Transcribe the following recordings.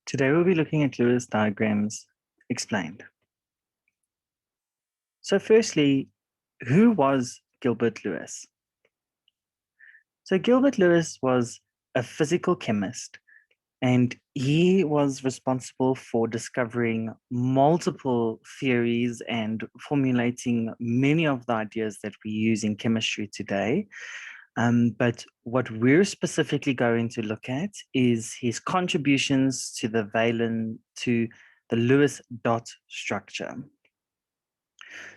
Today we'll be looking at Lewis diagrams explained. So firstly, who was Gilbert Lewis? So Gilbert Lewis was a physical chemist, and he was responsible for discovering multiple theories and formulating many of the ideas that we use in chemistry today. But what we're specifically going to look at is his contributions to the Lewis dot structure.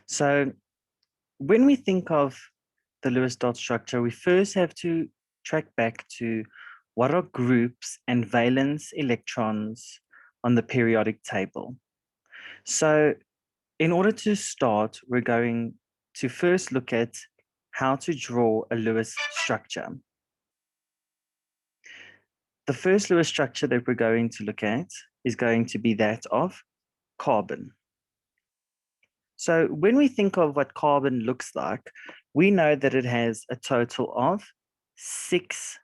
So when we think of the Lewis dot structure, we first have to track back to what are groups and valence electrons on the periodic table. So in order to start, we're going to first look at how to draw a Lewis structure. The first Lewis structure that we're going to look at is going to be that of carbon. So when we think of what carbon looks like, we know that it has a total of 6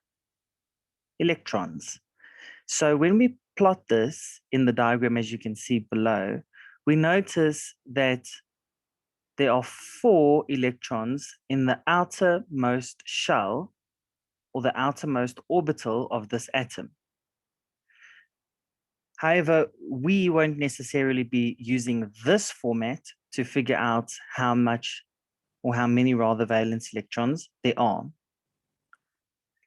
electrons. So when we plot this in the diagram, as you can see below, we notice that there are 4 electrons in the outermost shell or the outermost orbital of this atom. However, we won't necessarily be using this format to figure out how much or how many rather valence electrons there are.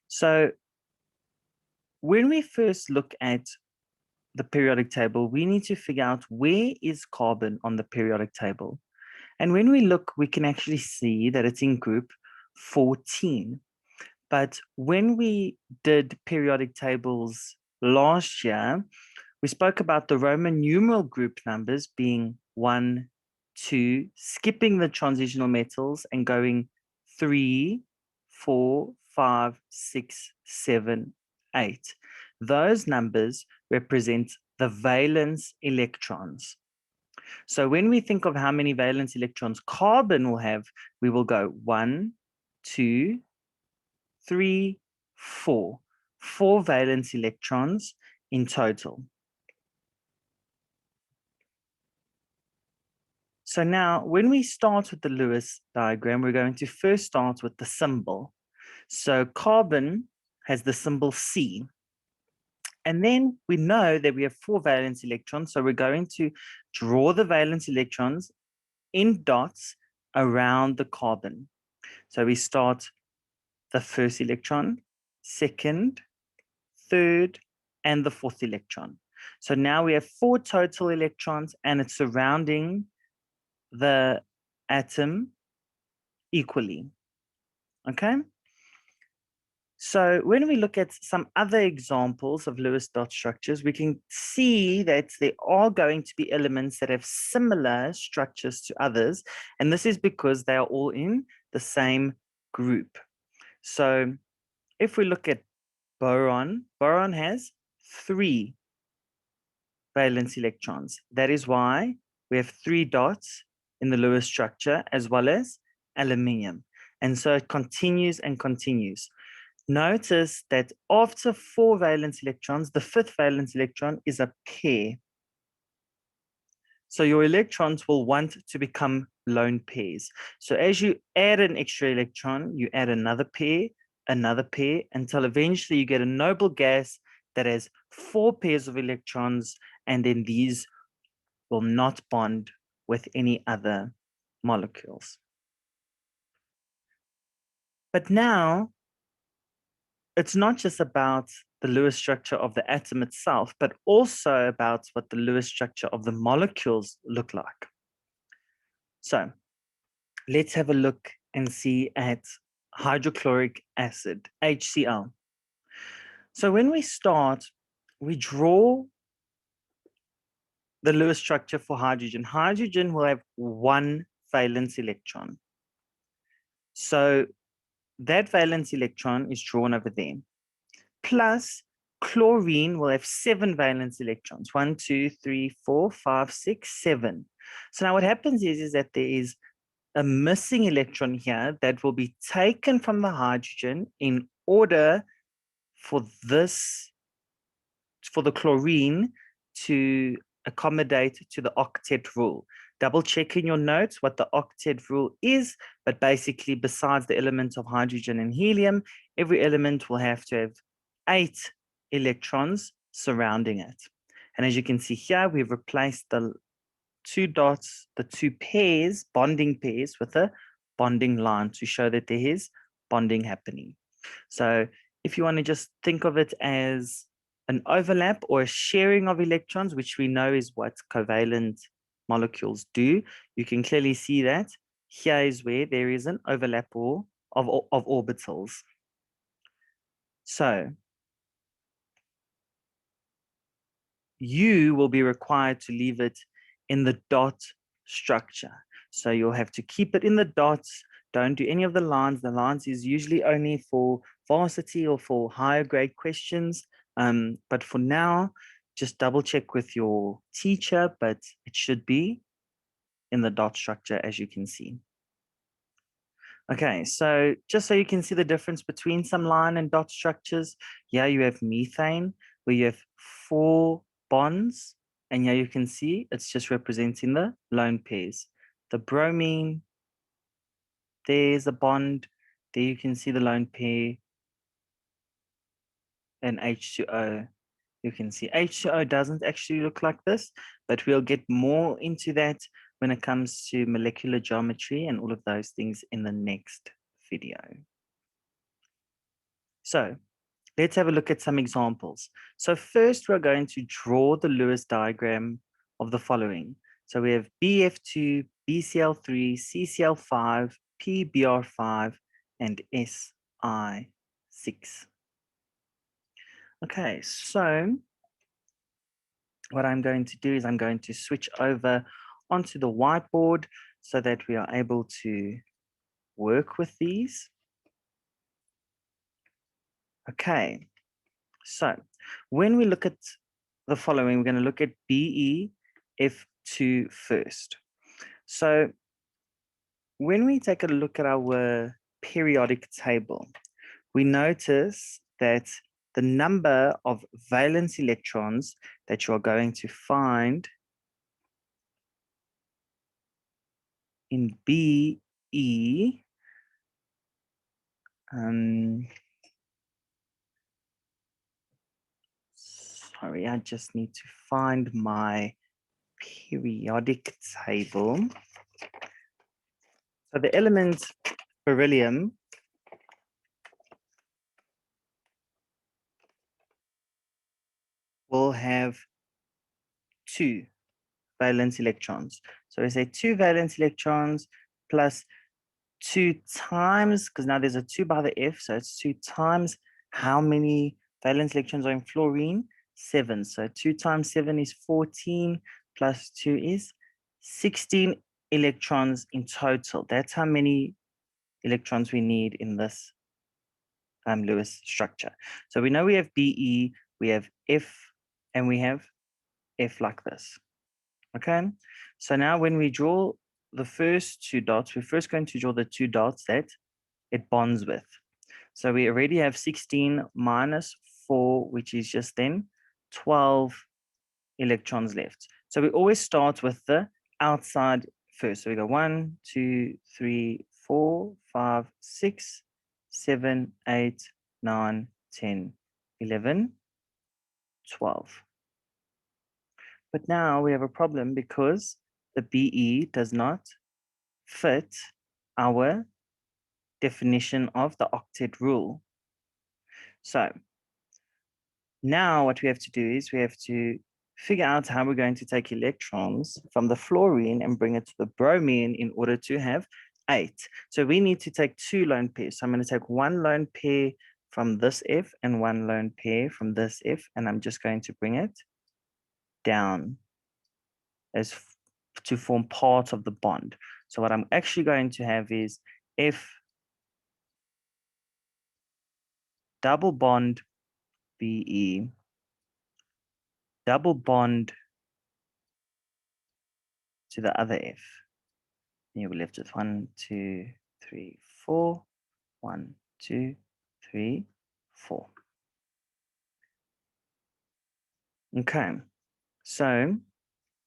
So when we first look at the periodic table, we need to figure out where is carbon on the periodic table. And when we look, we can actually see that it's in group 14. But when we did periodic tables last year, we spoke about the Roman numeral group numbers being 1, 2, skipping the transitional metals and going 3, 4, 5, 6, 7, 8. Those numbers represent the valence electrons. So when we think of how many valence electrons carbon will have, we will go 1, 2, 3, 4. 4 valence electrons in total. So now, when we start with the Lewis diagram, we're going to first start with the symbol. So carbon has the symbol C. And then we know that we have 4 valence electrons, so we're going to draw the valence electrons in dots around the carbon. So we start the first electron, second, third, and the fourth electron. So now we have 4 total electrons, and it's surrounding the atom equally. Okay? So when we look at some other examples of Lewis dot structures, we can see that there are going to be elements that have similar structures to others, and this is because they are all in the same group. So if we look at boron, boron has 3 valence electrons. That is why we have 3 dots in the Lewis structure, as well as aluminium. And so it continues and continues. Notice that after 4 valence electrons, the 5th valence electron is a pair. So your electrons will want to become lone pairs. So as you add an extra electron, you add another pair, until eventually you get a noble gas that has 4 pairs of electrons, and then these will not bond with any other molecules. But now, it's not just about the Lewis structure of the atom itself, but also about what the Lewis structure of the molecules look like. So let's have a look and see at hydrochloric acid, HCl. So when we start, we draw the Lewis structure for hydrogen. Hydrogen will have 1 valence electron. So that valence electron is drawn over there. Plus, chlorine will have 7 valence electrons. 1, 2, 3, 4, 5, 6, 7. So now what happens is that there is a missing electron here that will be taken from the hydrogen in order for the chlorine to accommodate to the octet rule. Double check in your notes what the octet rule is, but basically besides the elements of hydrogen and helium, every element will have to have 8 electrons surrounding it. And as you can see here, we've replaced the 2 dots, the 2 pairs, bonding pairs, with a bonding line to show that there is bonding happening. So if you want to just think of it as an overlap or a sharing of electrons, which we know is what covalent molecules do, you can clearly see that here is where there is an overlap of orbitals. So you will be required to leave it in the dot structure. So you'll have to keep it in the dots. Don't do any of the lines. The lines is usually only for varsity or for higher grade questions. But for now, just double check with your teacher, but it should be in the dot structure, as you can see. Okay, so just so you can see the difference between some line and dot structures, here you have methane, where you have 4 bonds, and here you can see it's just representing the lone pairs. The bromine, there's a bond, there you can see the lone pair, and H2O. You can see H2O doesn't actually look like this, but we'll get more into that when it comes to molecular geometry and all of those things in the next video. So let's have a look at some examples. So first, we're going to draw the Lewis diagram of the following. So we have BF2, BCl3, CCl5, PBr5, and Si6. Okay, so what I'm going to do is I'm going to switch over onto the whiteboard so that we are able to work with these. Okay, so when we look at the following, we're going to look at BeF2 first. So when we take a look at our periodic table, we notice that the number of valence electrons that you are going to find in BE, sorry, I just need to find my periodic table. So the element beryllium will have 2 valence electrons. So we say 2 valence electrons plus 2 times, because now there's a 2 by the F, so it's 2 times how many valence electrons are in fluorine? 7. So 2 times 7 is 14, plus 2 is 16 electrons in total. That's how many electrons we need in this Lewis structure. So we know we have Be, we have F, and we have F like this. Okay, so now when we draw the first 2 dots, we're first going to draw the 2 dots that it bonds with. So we already have 16 minus 4, which is just then 12 electrons left. So we always start with the outside first. So we go 1, 2, 3, 4, 5, 6, 7, 8, 9, 10, 11, 12. But now we have a problem because the BE does not fit our definition of the octet rule. So now what we have to do is we have to figure out how we're going to take electrons from the fluorine and bring it to the bromine in order to have 8. So we need to take 2 lone pairs. So I'm going to take 1 lone pair from this F and 1 lone pair from this F, and I'm just going to bring it down as to form part of the bond. So what I'm actually going to have is F double bond Be double bond to the other F. And you'll be left with 1, 2, 3, 4. 1, 2, 3, 4. Okay. So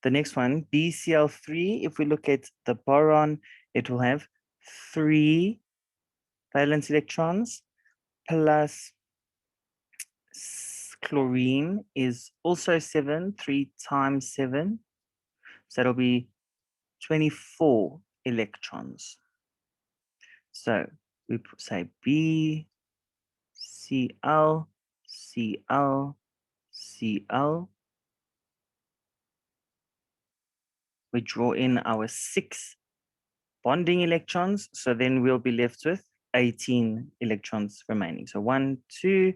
the next one, BCl3, if we look at the boron, it will have 3 valence electrons plus chlorine is also 7, 3 times 7. So that'll be 24 electrons. So we say B, Cl, Cl, Cl. We draw in our 6 bonding electrons. So then we'll be left with 18 electrons remaining. So 1, 2,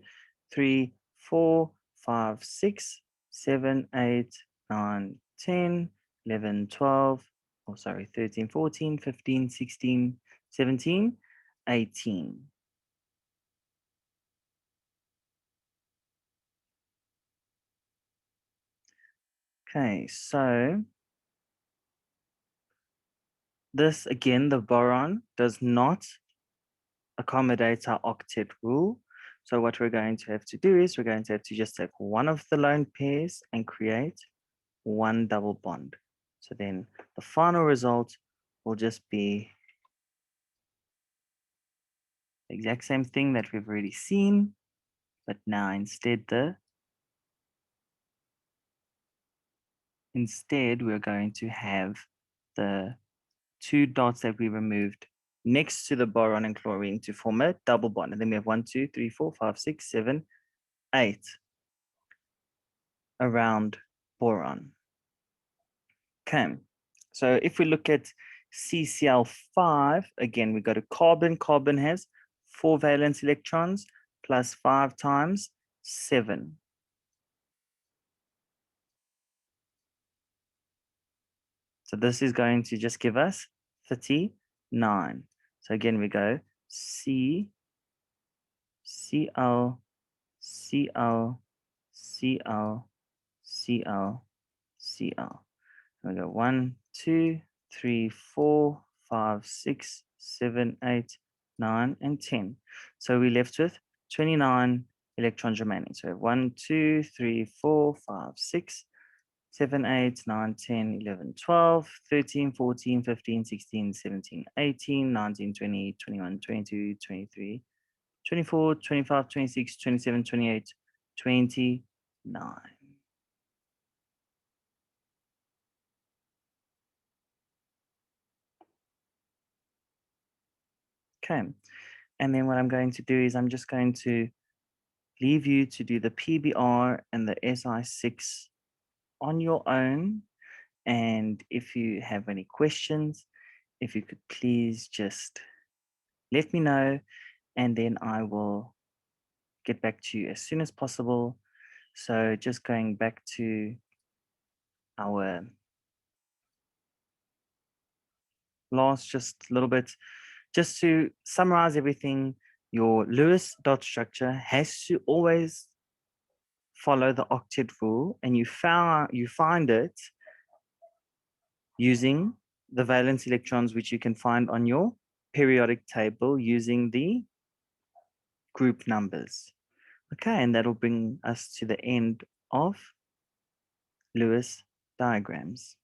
3, 4, 5, 6, 7, 8, 9, 10, 11, 12, oh, sorry, 13, 14, 15, 16, 17, 18. Okay, so this again, the boron does not accommodate our octet rule. So what we're going to have to do is we're going to have to just take one of the lone pairs and create one double bond. So then the final result will just be the exact same thing that we've already seen, but now instead we're going to have the 2 dots that we removed next to the boron and chlorine to form a double bond. And then we have 1, 2, 3, 4, 5, 6, 7, 8 around boron. Okay, so if we look at CCl5, again, we go to carbon. Carbon has 4 valence electrons plus 5 times 7. So this is going to just give us 39. So again, we go C, Cl, Cl, Cl, Cl, Cl. We go 1, 2, 3, 4, 5, 6, 7, 8, 9, and 10. So we're left with 29 electrons remaining. So 1, 2, 3, 4, 5, 6, 7, 8, 9, 10, 11, 12, 13, 14, 15, 16, 17, 18, 19, 20, 21, 22, 23, 24, 25, 26, 27, 28, 29. Okay. And then what I'm going to do is I'm just going to leave you to do the PBR and the SI6 on your own. And if you have any questions, if you could please just let me know, and then I will get back to you as soon as possible. So just going back to our last just a little bit, just to summarize everything, your Lewis dot structure has to always follow the octet rule, and you find it using the valence electrons, which you can find on your periodic table using the group numbers. Okay, and that'll bring us to the end of Lewis diagrams.